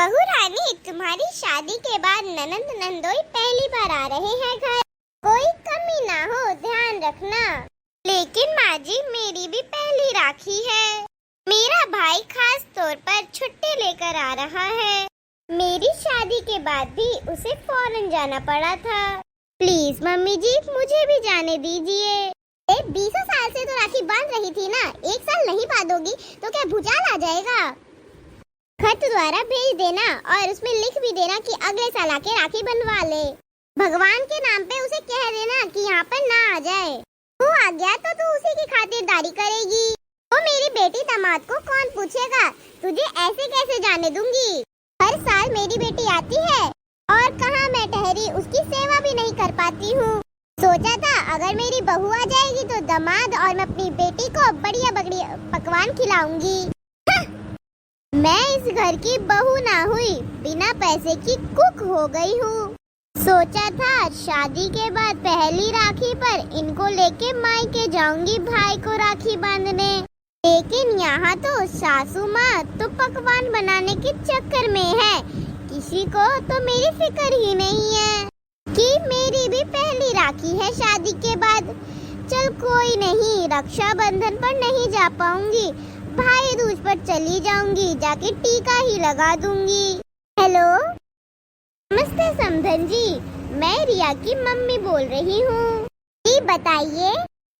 बहू रानी, तुम्हारी शादी के बाद ननंद नंदोई पहली बार आ रहे हैं घर। कोई कमी ना हो, ध्यान रखना। लेकिन माँ जी, मेरी भी पहली राखी है। मेरा भाई खास तौर पर छुट्टी लेकर आ रहा है। मेरी शादी के बाद भी उसे फौरन जाना पड़ा था। प्लीज मम्मी जी, मुझे भी जाने दीजिए। 20 साल से तो राखी बांध रही थी ना, 1 साल नहीं बांधोगी तो क्या भूचाल आ जाएगा? खत द्वारा भेज देना और उसमें लिख भी देना कि अगले साल आके राखी बनवा ले। भगवान के नाम पे उसे कह देना कि यहाँ पर ना आ जाए। वो आ गया तो तू उसी की खातिरदारी करेगी। वो मेरी बेटी दामाद को कौन पूछेगा? तुझे ऐसे कैसे जाने दूंगी? हर साल मेरी बेटी आती है और कहाँ मैं ठहरी उसकी सेवा भी नहीं कर पाती हूँ। सोचा था अगर मेरी बहू आ जाएगी तो दामाद और मैं अपनी बेटी को बढ़िया बढ़िया पकवान खिलाऊंगी। मैं इस घर की बहू ना हुई, बिना पैसे की कुक हो गई हूँ। सोचा था शादी के बाद पहली राखी पर इनको लेके मायके जाऊंगी भाई को राखी बांधने। लेकिन यहाँ तो सासू माँ तो पकवान बनाने के चक्कर में है। किसी को तो मेरी फिक्र ही नहीं है कि मेरी भी पहली राखी है शादी के बाद। चल कोई नहीं, रक्षाबंधन पर नहीं जा पाऊंगी, भाई दूज पर चली जाऊंगी, जाके टीका ही लगा दूंगी। हेलो, नमस्ते समधन जी, मैं रिया की मम्मी बोल रही हूँ। जी बताइए,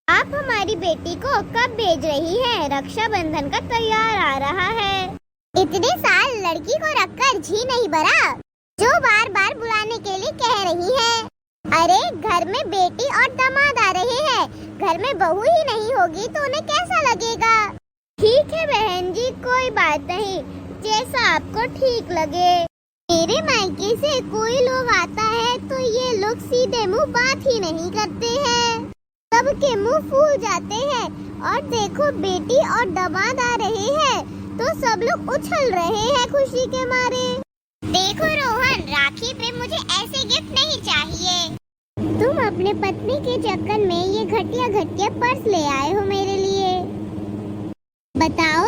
आप हमारी बेटी को कब भेज रही हैं? रक्षाबंधन का त्योहार आ रहा है। इतने साल लड़की को रखकर जी नहीं भरा जो बार बार बुलाने के लिए कह रही है। अरे घर में बेटी और दामाद आ रहे हैं, घर में बहू ही नहीं होगी तो उन्हें कैसा लगेगा? ठीक है बहन जी, कोई बात नहीं, जैसा आपको ठीक लगे। मेरे मायके से कोई लोग आता है तो ये लोग सीधे मुंह बात ही नहीं करते हैं, सबके मुंह फूल जाते हैं। और देखो बेटी और दामाद आ रहे हैं तो सब लोग उछल रहे हैं खुशी के मारे। देखो रोहन, राखी पे मुझे ऐसे गिफ्ट नहीं चाहिए। तुम अपने पत्नी के चक्कर में ये घटिया घटिया पर्स ले आए हो मेरे लिए। बताओ,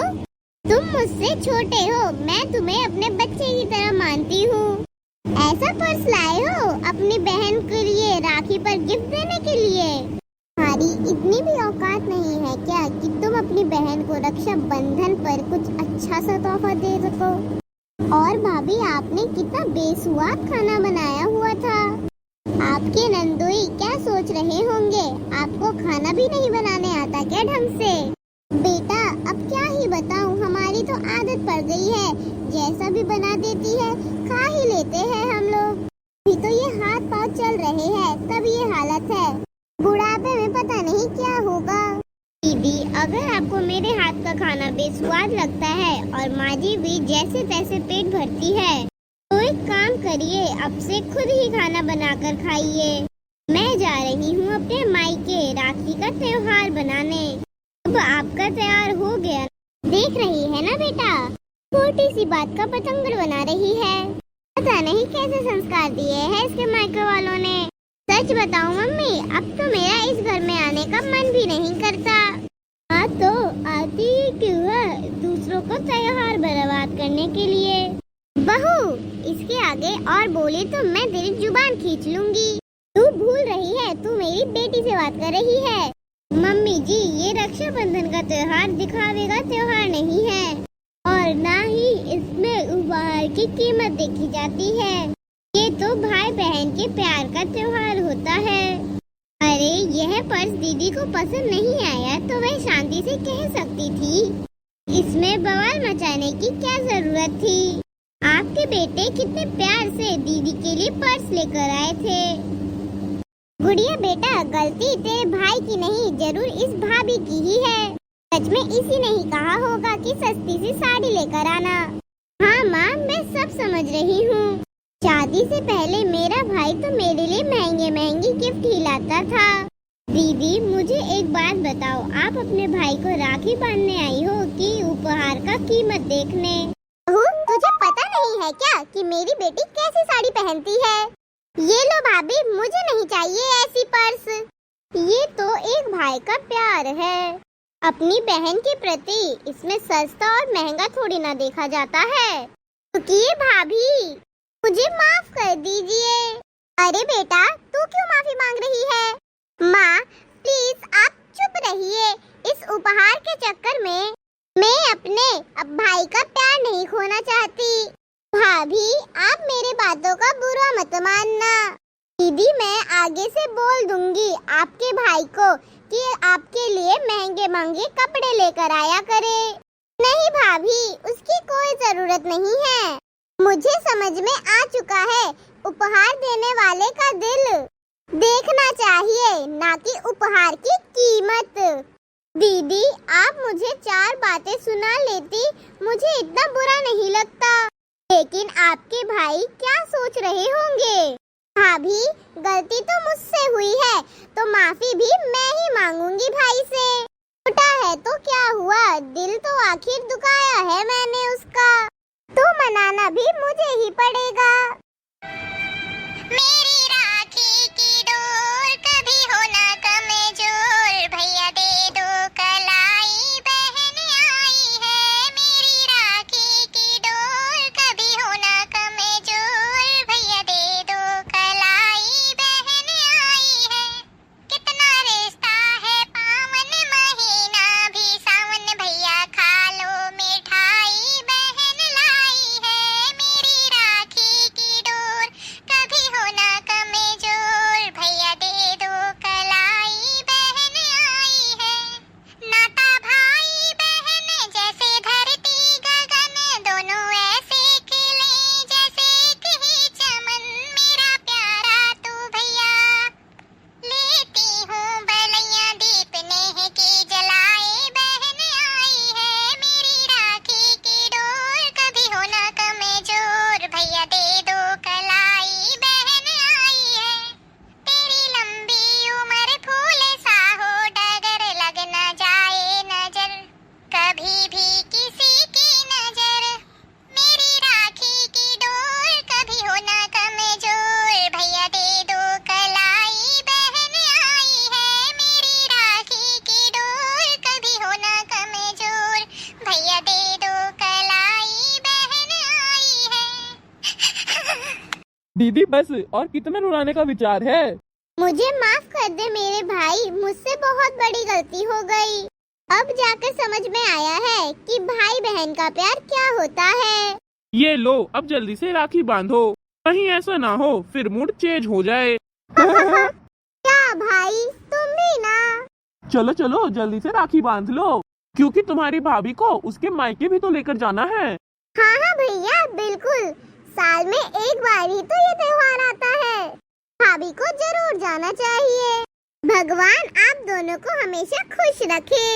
तुम मुझसे छोटे हो, मैं तुम्हें अपने बच्चे की तरह मानती हूँ। ऐसा पर्स लाए हो अपनी बहन के लिए राखी पर गिफ्ट देने के लिए? हमारी इतनी भी औकात नहीं है क्या कि तुम अपनी बहन को रक्षा बंधन पर कुछ अच्छा सा तोहफा दे सको? और भाभी, आपने कितना बेसुआद खाना बनाया हुआ था। आपके नंदोई क्या सोच रहे होंगे? आपको खाना भी नहीं बनाने आता क्या ढंग से? बेटा अब क्या ही बताऊं, हमारी तो आदत पड़ गई है, जैसा भी बना देती है खा ही लेते हैं हम लोग। अभी तो ये हाथ पाँव चल रहे हैं तब ये हालत है, बुढ़ापे में पता नहीं क्या होगा। दीदी, अगर आपको मेरे हाथ का खाना बेस्वाद लगता है और माँ जी भी जैसे तैसे पेट भरती है तो एक काम करिए, अब से खुद ही खाना बनाकर खाइए। मैं जा रही हूँ अपने मायके राखी का त्योहार बनाने। अब आपका तैयार हो गया, देख रही है ना बेटा, छोटी सी बात का पतंगड़ बना रही है। पता नहीं कैसे संस्कार दिए हैं इसके मायके वालों ने। सच बताऊं मम्मी, अब तो मेरा इस घर में आने का मन भी नहीं करता। हाँ तो आती ही क्यों है, दूसरों को त्योहार बर्बाद करने के लिए। बहू, इसके आगे और बोले तो मैं तेरी जुबान खींच लूंगी। तू भूल रही है, तू मेरी बेटी से बात कर रही है। मम्मी जी, ये रक्षाबंधन का त्योहार दिखावे का त्योहार नहीं है और ना ही इसमें उपहार की कीमत देखी जाती है। ये तो भाई बहन के प्यार का त्योहार होता है। अरे यह पर्स दीदी को पसंद नहीं आया तो वह शांति से कह सकती थी, इसमें बवाल मचाने की क्या जरूरत थी? आपके बेटे कितने प्यार से दीदी के लिए पर्स लेकर आए थे। गुड़िया बेटा, गलती तेरे भाई की नहीं, जरूर इस भाभी की ही है। सच में इसी ने ही कहा होगा कि सस्ती सी साड़ी लेकर आना। हाँ माँ, मैं सब समझ रही हूँ। शादी से पहले मेरा भाई तो मेरे लिए महंगे महंगे गिफ्ट ही लाता था। दीदी मुझे एक बात बताओ, आप अपने भाई को राखी बांधने आई हो कि उपहार का कीमत देखने? तुझे पता नहीं है क्या कि मेरी बेटी कैसी साड़ी पहनती है? ये लो भाभी, मुझे नहीं चाहिए ऐसी पर्स। ये तो एक भाई का प्यार है अपनी बहन के प्रति, इसमें सस्ता और महंगा थोड़ी ना देखा जाता है। क्योंकि ये भाभी भाभी, मुझे माफ कर दीजिए। अरे बेटा, तू क्यों माफी मांग रही है? माँ, प्लीज आप चुप रहिए। इस उपहार के चक्कर में मैं अपने भाई का प्यार नहीं खोना चाहती। भाभी, आप मेरे बातों का बुरा मत मानना। दीदी, मैं आगे से बोल दूंगी आपके भाई को कि आपके लिए महंगे महंगे कपड़े लेकर आया करे। नहीं भाभी, उसकी कोई जरूरत नहीं है। मुझे समझ में आ चुका है, उपहार देने वाले का दिल देखना चाहिए, ना कि उपहार की कीमत। दीदी, आप मुझे 4 बातें सुना लेती, मुझे इतना बुरा नहीं लगता। लेकिन आपके भाई क्या सोच रहे होंगे? भाभी, गलती तो मुझसे हुई है, तो माफी भी मैं ही मांगूंगी भाई से। छोटा है तो क्या हुआ, दिल तो आखिर दुखाया है मैंने उसका, तो मनाना भी मुझे ही पड़ेगा। मेरी राखी की डोर कभी हो ना कमजोर, भैया दे दो कलाई, बहन आई है। मेरी राखी की डोर कभी हो ना कमजोर, भैया दे दो कलाई, बहन आई है। कितना रिश्ता है पावन, महीना भी सावन, भैया खा लो मिठाई, बहन लाई है। मेरी राखी की डोर कभी हो ना कमजोर, भैया दे दो कलाई, बहन आई है। नाता भाई बहन जैसे धरती गगन, दोनों ऐसे खिले जैसे एक ही चमन। मेरा प्यारा तू भैया, लेती हूँ बलैया दीप नेह की जलाए, बहन आई है। मेरी राखी की डोर कभी हो ना कमजोर, भैया दे दो कलाई, बहन आई है। तेरी लंबी उम्र फूल सा हो डगर, लग न जाए नजर कभी भी किसी की नजर। मेरी राखी की डोर कभी हो ना कमजोर, भैया दे दो कलाई, बहन आई है। मेरी राखी की डोर कभी हो ना कमजोर, भैया दे दो कलाई, बहन आई है। दीदी बस, और कितना रुलाने का विचार है? मुझे माफ कर दे मेरे भाई, मुझसे बहुत बड़ी गलती हो गई। अब जाकर समझ में आया है कि भाई बहन का प्यार क्या होता है। ये लो, अब जल्दी से राखी बांधो, कहीं ऐसा ना हो फिर मूड चेंज हो जाए। क्या भाई, तुम भी ना? चलो चलो जल्दी से राखी बांध लो, क्योंकि तुम्हारी भाभी को उसके मायके भी तो लेकर जाना है। हाँ हाँ भैया, बिल्कुल। साल में एक बार ही तो ये त्योहार आता है, भाभी को जरूर जाना चाहिए। भगवान आप दोनों को हमेशा खुश रखे।